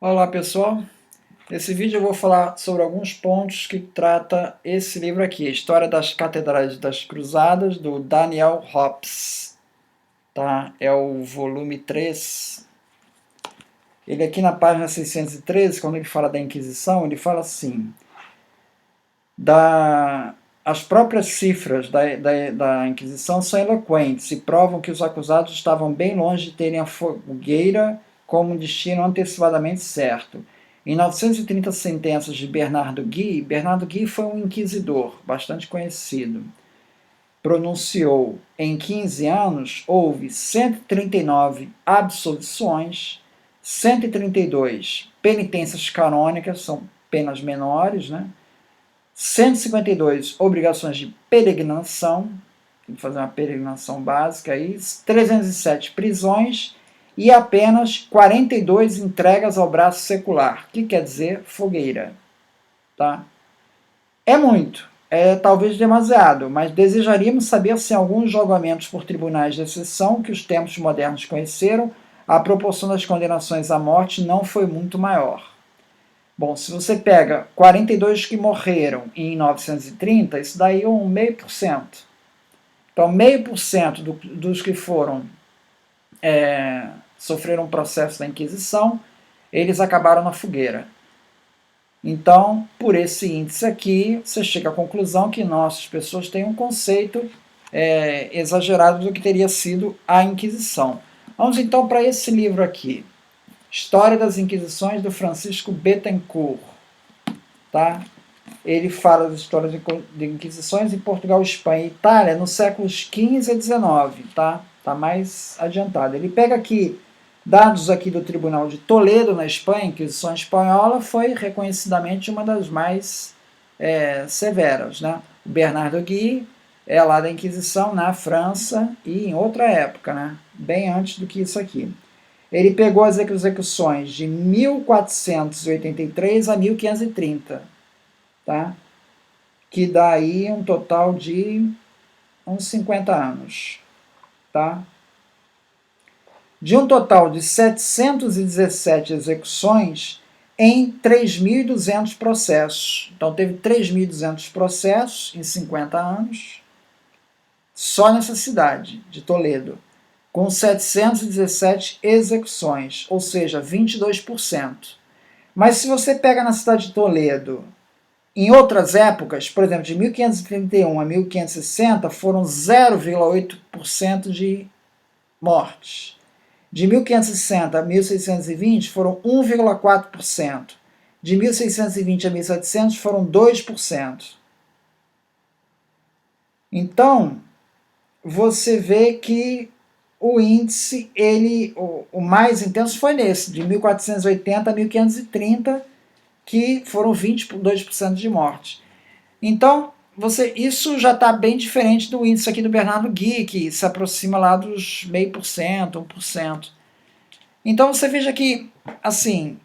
Olá pessoal, nesse vídeo eu vou falar sobre alguns pontos que trata esse livro aqui, História das Catedrais das Cruzadas, do Daniel Hobbes, tá? É o volume 3. Ele aqui na página 613, quando ele fala da Inquisição, ele fala assim, as próprias cifras da Inquisição são eloquentes e provam que os acusados estavam bem longe de terem a fogueira como destino antecipadamente certo. Em 930 sentenças de Bernardo Guy foi um inquisidor bastante conhecido. Pronunciou em 15 anos, houve 139 absolvições, 132 penitências canônicas, são penas menores, né? 152 obrigações de peregrinação, tem que fazer uma peregrinação básica aí, 307 prisões e apenas 42 entregas ao braço secular, que quer dizer fogueira. Tá? É muito, é talvez demasiado, mas desejaríamos saber se em alguns julgamentos por tribunais de exceção que os tempos modernos conheceram, a proporção das condenações à morte não foi muito maior. Bom, se você pega 42 que morreram em 930, isso daí é um 0,5%. Então, 0,5% dos que sofreram um processo da Inquisição, eles acabaram na fogueira. Então, por esse índice aqui, você chega à conclusão que nossas pessoas têm um conceito exagerado do que teria sido a Inquisição. Vamos então para esse livro aqui. História das Inquisições, do Francisco Bettencourt. Tá? Ele fala das histórias de inquisições em Portugal, Espanha e Itália nos séculos XV a XIX. Tá mais adiantado. Ele pega aqui dados aqui do Tribunal de Toledo, na Espanha. A Inquisição Espanhola foi reconhecidamente uma das mais severas. Né? O Bernardo Guy é lá da Inquisição na França e em outra época, né? Bem antes do que isso aqui. Ele pegou as execuções de 1483 a 1530, tá? Que dá aí um total de uns 50 anos. Tá? De um total de 717 execuções em 3.200 processos. Então teve 3.200 processos em 50 anos, só nessa cidade de Toledo, com 717 execuções, ou seja, 22%. Mas se você pega na cidade de Toledo, em outras épocas, por exemplo, de 1531 a 1560, foram 0,8% de mortes. De 1560 a 1620, foram 1,4%. De 1620 a 1700, foram 2%. Então, você vê que o índice, o mais intenso foi nesse, de 1480 a 1530, que foram 22% de morte. Então, isso já está bem diferente do índice aqui do Bernardo Guy, que se aproxima lá dos 0,5%, 1%. Então, você veja que, assim,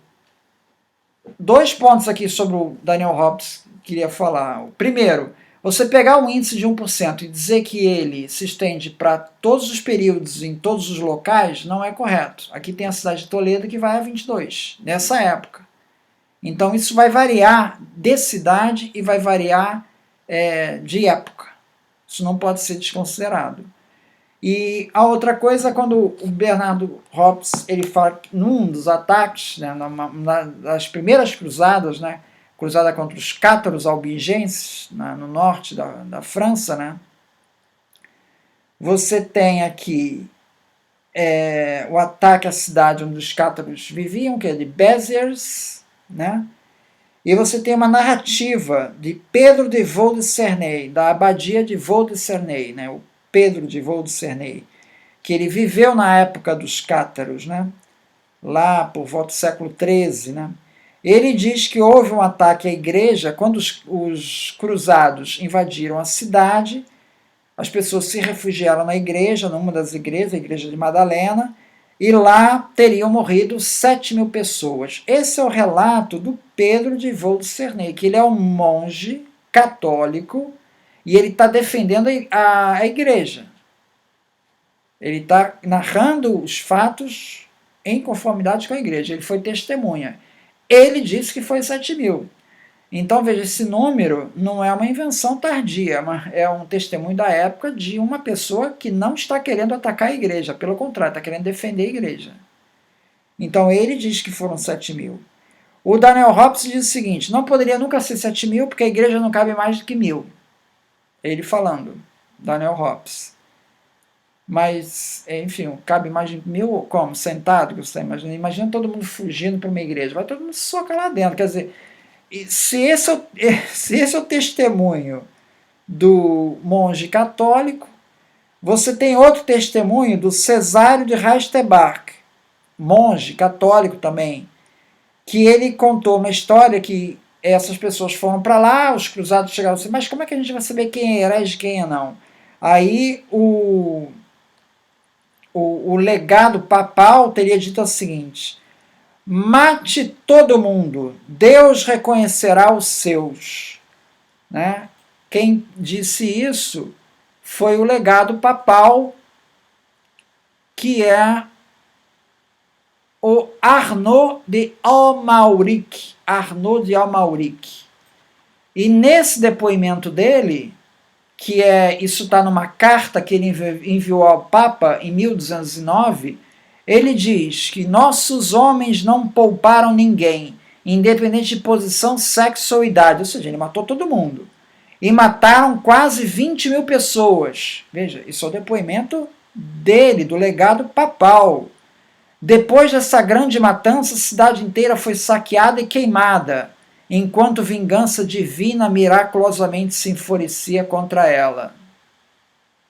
2 pontos aqui sobre o Daniel Hobbes que queria falar. Primeiro, você pegar um índice de 1% e dizer que ele se estende para todos os períodos, em todos os locais, não é correto. Aqui tem a cidade de Toledo que vai a 22, nessa época. Então isso vai variar de cidade e vai variar de época. Isso não pode ser desconsiderado. E a outra coisa, quando o Bernardo Hobbes ele fala que num dos ataques, né, das primeiras cruzadas, né, cruzada contra os cátaros albigenses, no norte da França, né, você tem aqui o ataque à cidade onde os cátaros viviam, que é de Béziers, né, e você tem uma narrativa de Pedro de Vaux de Cernay, da abadia de Vaux de Cernay, né, o Pedro de Vaux de Cernay, que ele viveu na época dos cátaros, né, lá por volta do século XIII. Né. Ele diz que houve um ataque à igreja quando os cruzados invadiram a cidade, as pessoas se refugiaram na igreja, numa das igrejas, a igreja de Madalena, e lá teriam morrido 7.000 pessoas. Esse é o relato do Pedro de Vaux de Cernay, que ele é um monge católico e ele está defendendo a igreja. Ele está narrando os fatos em conformidade com a igreja. Ele foi testemunha. ele disse que foi 7 mil. Então, veja, esse número não é uma invenção tardia, é um testemunho da época de uma pessoa que não está querendo atacar a igreja, pelo contrário, está querendo defender a igreja. Então, ele diz que foram 7 mil. O Daniel Hobbes diz o seguinte: não poderia nunca ser 7 mil, porque a igreja não cabe mais do que 1000. Ele falando, Daniel Hobbes. Mas, enfim, cabe mais de 1000, como? Sentado, que você imagina. Imagina todo mundo fugindo para uma igreja. Vai todo mundo se socar lá dentro. Quer dizer, se esse é o testemunho do monge católico, você tem outro testemunho do Cesário de Rasterbach, monge católico também, que ele contou uma história que essas pessoas foram para lá, os cruzados chegaram assim, mas como é que a gente vai saber quem é herege e quem é não? Aí o legado papal teria dito o seguinte: mate todo mundo, Deus reconhecerá os seus. Né? Quem disse isso foi o legado papal, que é o Arnaud de Amalric. Arnaud de Amalric. E nesse depoimento dele, que isso está numa carta que ele enviou ao Papa em 1209, ele diz que nossos homens não pouparam ninguém, independente de posição, sexo ou idade. Ou seja, ele matou todo mundo. E mataram quase 20 mil pessoas. Veja, isso é o depoimento dele, do legado papal. Depois dessa grande matança, a cidade inteira foi saqueada e queimada, enquanto vingança divina miraculosamente se enfurecia contra ela.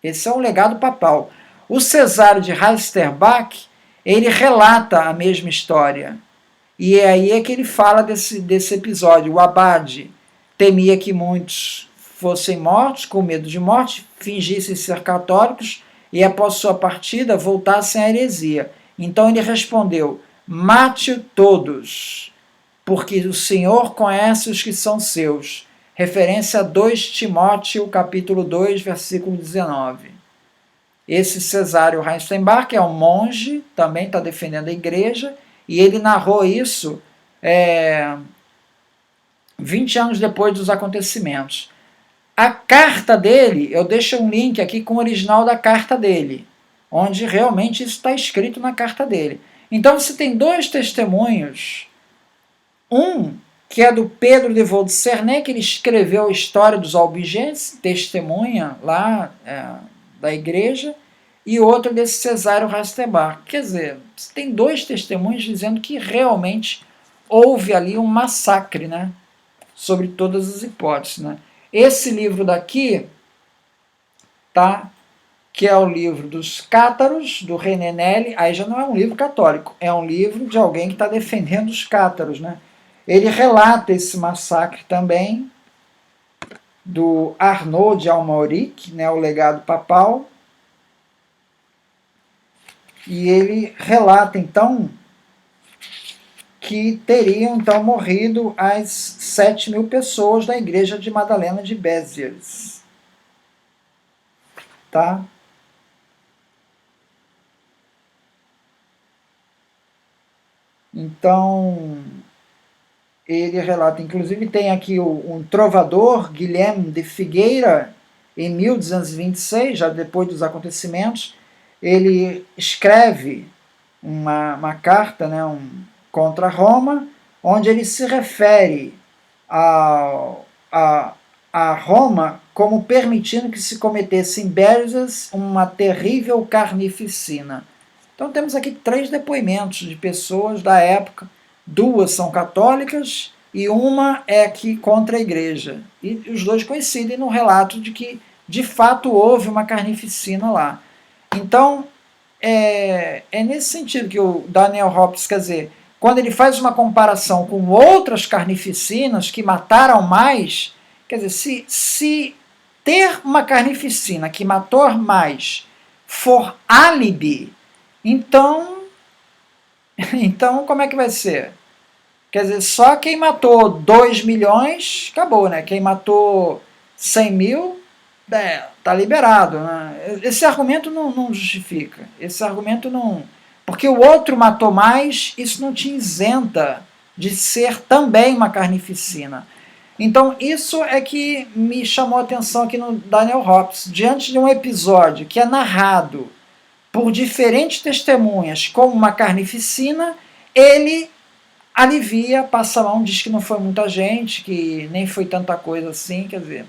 Esse é um legado papal. O Cesário de Rasterbach, ele relata a mesma história. E é aí que ele fala desse episódio. O abade temia que muitos fossem mortos, com medo de morte, fingissem ser católicos e, após sua partida, voltassem à heresia. Então ele respondeu: mate todos, porque o Senhor conhece os que são seus. Referência a 2 Timóteo, capítulo 2, versículo 19. Esse Cesário Rasterbach é um monge, também está defendendo a igreja, e ele narrou isso 20 anos depois dos acontecimentos. A carta dele, eu deixo um link aqui com o original da carta dele, onde realmente isso está escrito na carta dele. Então você tem 2 testemunhos, um que é do Pedro de Vaux-de-Cernay, que ele escreveu a história dos albigenses, testemunha lá da igreja, e outro desse Cesário Rasterbach. Quer dizer, você tem 2 testemunhos dizendo que realmente houve ali um massacre, né, sobre todas as hipóteses. Né. Esse livro daqui, tá, que é o livro dos Cátaros, do René Nelly, aí já não é um livro católico, é um livro de alguém que está defendendo os cátaros. Né. Ele relata esse massacre também, do Arnaud de Amalric, né, o legado papal, e ele relata, então, que teriam, então, morrido as 7 mil pessoas da igreja de Madalena de Béziers. Tá? Então, ele relata, inclusive tem aqui um trovador, Guilherme de Figueira, em 1226, já depois dos acontecimentos, ele escreve uma carta, né, contra Roma, onde ele se refere a Roma como permitindo que se cometesse em Béziers uma terrível carnificina. Então temos aqui 3 depoimentos de pessoas da época, 2 são católicas e uma é aqui contra a igreja. E os 2 coincidem no relato de que, de fato, houve uma carnificina lá. Então, é nesse sentido que o Daniel Hobbes, quer dizer, quando ele faz uma comparação com outras carnificinas que mataram mais, quer dizer, se ter uma carnificina que matou mais for álibi, então como é que vai ser? Quer dizer, só quem matou 2 milhões, acabou, né? Quem matou 100 mil, tá liberado. Né? Esse argumento não justifica. Esse argumento não... Porque o outro matou mais, isso não te isenta de ser também uma carnificina. Então, isso é que me chamou a atenção aqui no Daniel Hobbs. Diante de um episódio que é narrado por diferentes testemunhas como uma carnificina, ele alivia, passa a mão, diz que não foi muita gente, que nem foi tanta coisa assim, quer dizer,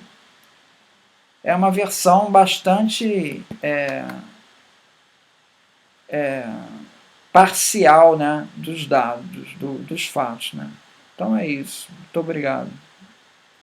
é uma versão bastante parcial, né, dos dados, dos fatos. Né? Então é isso. Muito obrigado.